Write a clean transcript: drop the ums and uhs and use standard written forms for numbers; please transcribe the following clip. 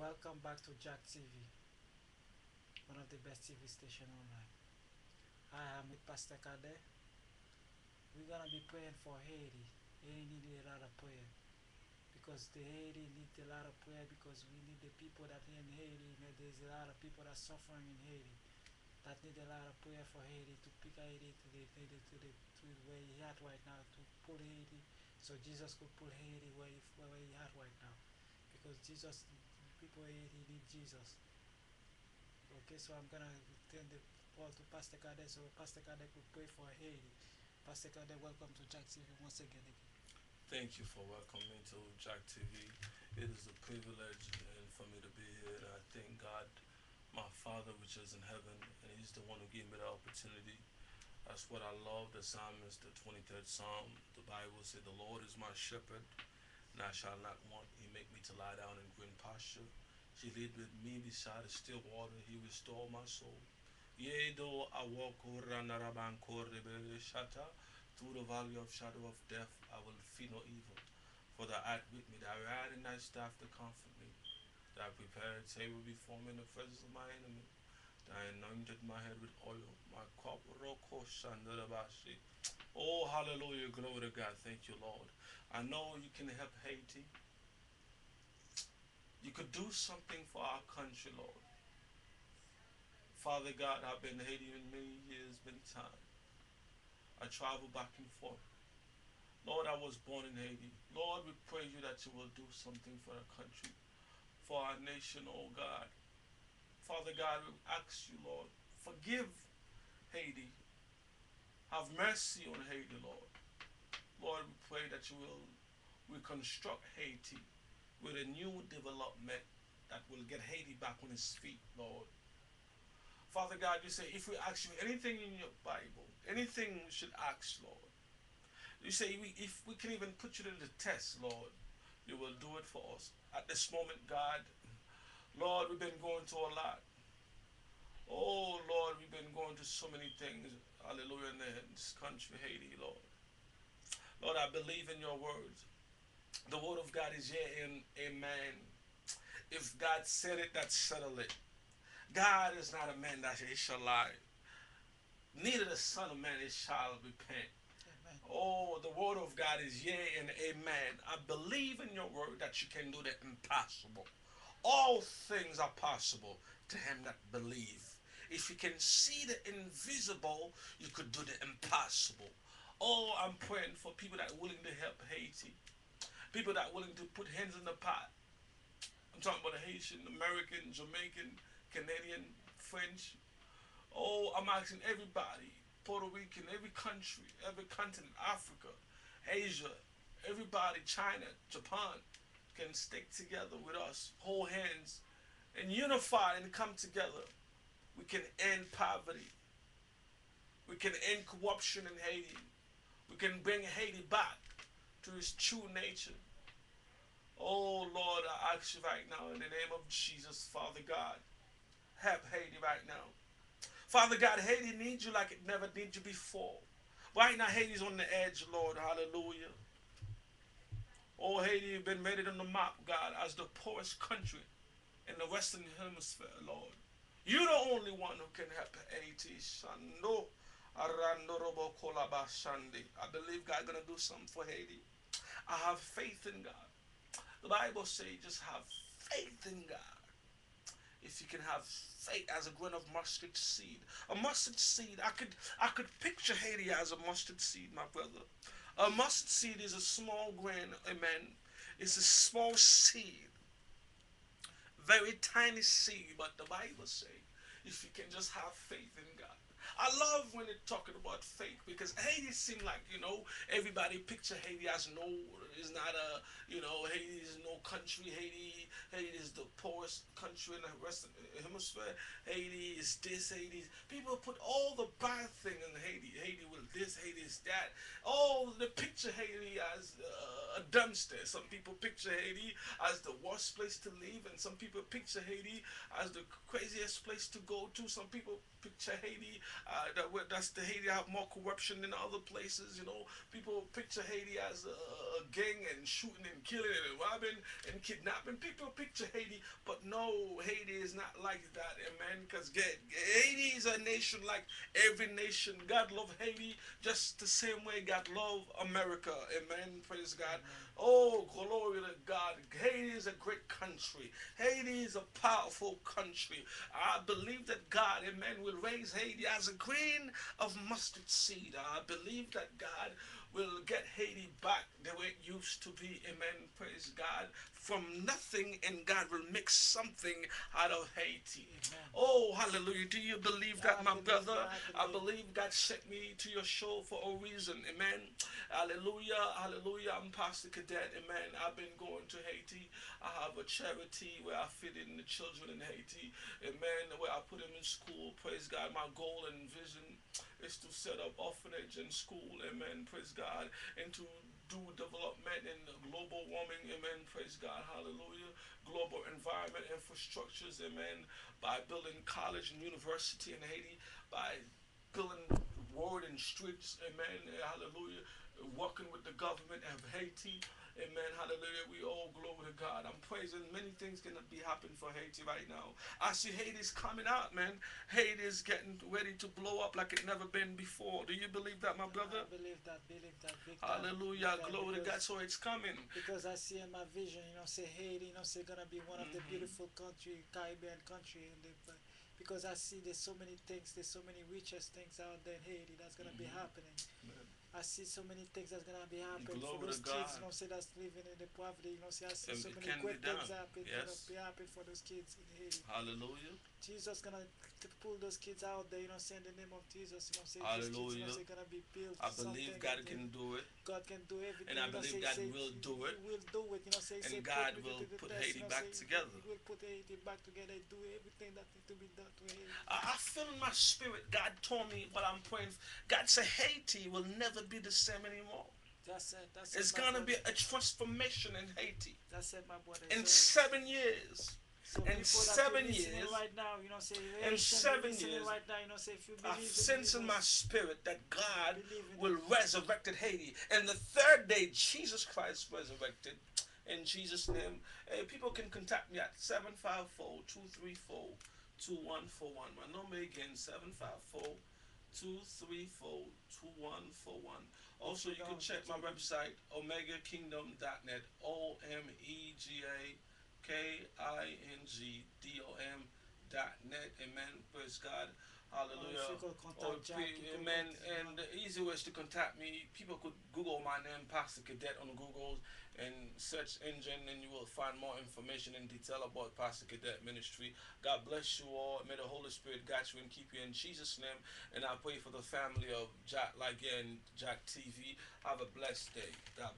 Welcome back to Jack TV, one of the best TV station online. I am with Pastor Kade. We're gonna be praying for Haiti. Haiti need a lot of prayer because the Haiti need a lot of prayer because we need the people that in Haiti. There's a lot of people that suffering in Haiti that need a lot of prayer for Haiti to pick Haiti to where he at right now to pull Haiti so Jesus could pull Haiti where he at right now because Jesus people Haiti need Jesus. Okay, so I'm gonna turn the call to Pastor Kade so Pastor Kade could pray for Haiti. Pastor Kade, welcome to Jack TV once again. Thank you for welcoming me to Jack TV. It is a privilege and for me to be here. And I thank God, my Father which is in heaven, and He's the one who gave me the opportunity. That's what I love. The psalm is the 23rd Psalm. The Bible said, "The Lord is my shepherd, and I shall not want. He make me to lie down in green pasture. He lead with me beside the still water. He restore my soul. Yea, though I walk through the valley of shadow of death, I will fear no evil. For thou art with me, thy rod and thy staff to comfort me. Thou prepared table before me in the presence of my enemy. Thou anointed my head with oil. My cup shandarabashi. Oh, hallelujah, glory to God. Thank you, Lord. I know you can help Haiti. You could do something for our country, Lord. Father God, I've been to Haiti in many years, many times. I travel back and forth. Lord, I was born in Haiti. Lord, we pray you that you will do something for our country, for our nation, oh God. Father God, we ask you, Lord, forgive Haiti. Have mercy on Haiti, Lord. Lord, we pray that you will reconstruct Haiti with a new development that will get Haiti back on its feet, Lord. Father God, you say if we ask you anything in your Bible, anything we should ask, Lord. You say if we can even put you to the test, Lord, you will do it for us. At this moment, God, Lord, we've been going through a lot. Oh, Lord, we've been going through so many things. Hallelujah, in this country, Haiti, Lord. Lord, I believe in your words. The word of God is yeah and amen. If God said it, that settled it. God is not a man that he shall lie. Neither the Son of Man is shall repent. Amen. Oh, the word of God is yea and amen. I believe in your word that you can do the impossible. All things are possible to him that believe. If you can see the invisible, you could do the impossible. Oh, I'm praying for people that are willing to help Haiti. People that are willing to put hands in the pot. I'm talking about the Haitian, American, Jamaican, Canadian, French. Oh, I'm asking everybody, Puerto Rican, every country, every continent, Africa, Asia, everybody, China, Japan, can stick together with us, hold hands, and unify and come together. We can end poverty. We can end corruption in Haiti. We can bring Haiti back to its true nature. Oh Lord, I ask you right now in the name of Jesus, Father God, help Haiti right now. Father God, Haiti needs you like it never needed you before. Right now, Haiti's on the edge, Lord. Hallelujah. Oh, Haiti, you've been made it on the map, God, as the poorest country in the Western Hemisphere, Lord. You're the only one who can help Haiti. Shando. Arandorobo kolaba shandi. I believe God gonna do something for Haiti. I have faith in God. The Bible says just have faith in God. If you can have faith as a grain of mustard seed. A mustard seed, I could picture Haiti as a mustard seed, my brother. A mustard seed is a small grain, amen. It's a small seed, very tiny seed, but the Bible says if you can just have faith in God. I love when they're talking about faith because Haiti seems like everybody picture Haiti as no is not a Haiti is no country. Haiti is the poorest country in the Western Hemisphere. Haiti is this. Haiti is, people put all the bad thing in Haiti. Haiti will this. Haiti is that. Oh, they picture Haiti as a dumpster. Some people picture Haiti as the worst place to live, and some people picture Haiti as the craziest place to go to. Some people picture Haiti. That's the Haiti have more corruption than other places. You know, people picture Haiti as a gang and shooting and killing and robbing and kidnapping. People picture Haiti, but no, Haiti is not like that, amen. Because Haiti is a nation like every nation. God love Haiti just the same way God love America, amen. Praise God. Amen. Oh, glory to God. Haiti is a great country. Haiti is a powerful country. I believe that God, amen, will raise Haiti as a grain of mustard seed. I believe that God will get Haiti back the way it used to be. Amen. Praise God. From nothing, and God will make something out of Haiti. Amen. Oh, hallelujah. Do you believe that, I my believe brother? that. I I believe. believe God sent me to your show for a reason. Amen. Hallelujah. Hallelujah. I'm Pastor Cadet. Amen. I've been going to Haiti. I have a charity where I feed in the children in Haiti. Amen. Where I put them in school. Praise God. My goal and vision is to set up orphanage and school. Amen. Praise God. And to do development in global warming. Amen. Praise God. Hallelujah. Global environment infrastructures. Amen. By building college and university in Haiti. By building road and streets. Amen. Hallelujah. Working with the government of Haiti. Amen. Hallelujah. We all glory to God. I'm praising many things can be happening for Haiti right now. I see Haiti's coming out, man. Haiti's getting ready to blow up like it never been before. Do you believe that, my brother? I believe that big time, big Hallelujah. time, Glory to God. So it's coming. because I see in my vision, say Haiti, say gonna be one of the Hmm. beautiful country, Caribbean country, and because I see there's so many things, there's so many richest things out there in Haiti that's gonna be Hmm. happening. I see so many things that's gonna be happening for Glory to those kids, God. that's living in the poverty. Say I see And so it many can be great things done. happen, Yes. be happen for those kids in Haiti. Hallelujah. Jesus gonna pull those kids out there, say in the name of Jesus, say these kids, Hallelujah. say gonna be built I something, believe and God can do it. God can do And everything. I believe God will do He it. will do it. Say And put God me to will the put test. Haiti Say back together. He will put Haiti back together. Do everything that needs to be done to Haiti. I feel in my spirit, God told me what I'm praying for. God said Haiti will never be the same anymore. That's it. That's it, It's my going to be brother. a transformation in Haiti. That's it, my brother. In So, 7 years. In people that you seven listening years. right now, say In Haitian, you seven listening years. right now, if you I believe it, sense in my spirit that God believe in will it. resurrect Haiti. And the third day, Jesus Christ resurrected. In Jesus' name, people can contact me at 754-234-2141. My number again, 754-234-2141. If Also, you you can don't, check my website, omegakingdom.net. OMEGAKINGDOM.net. Amen. Praise God. if you Hallelujah. could Oh, contact Jack, you could amen. And the easy ways to contact me, people could Google my name, Pastor Cadet, on Google and search engine, and you will find more information in detail about Pastor Cadet Ministry. God bless you all. May the Holy Spirit guide you and keep you in Jesus' name. And I pray for the family of Jack Laguerre and Jack TV. Have a blessed day. God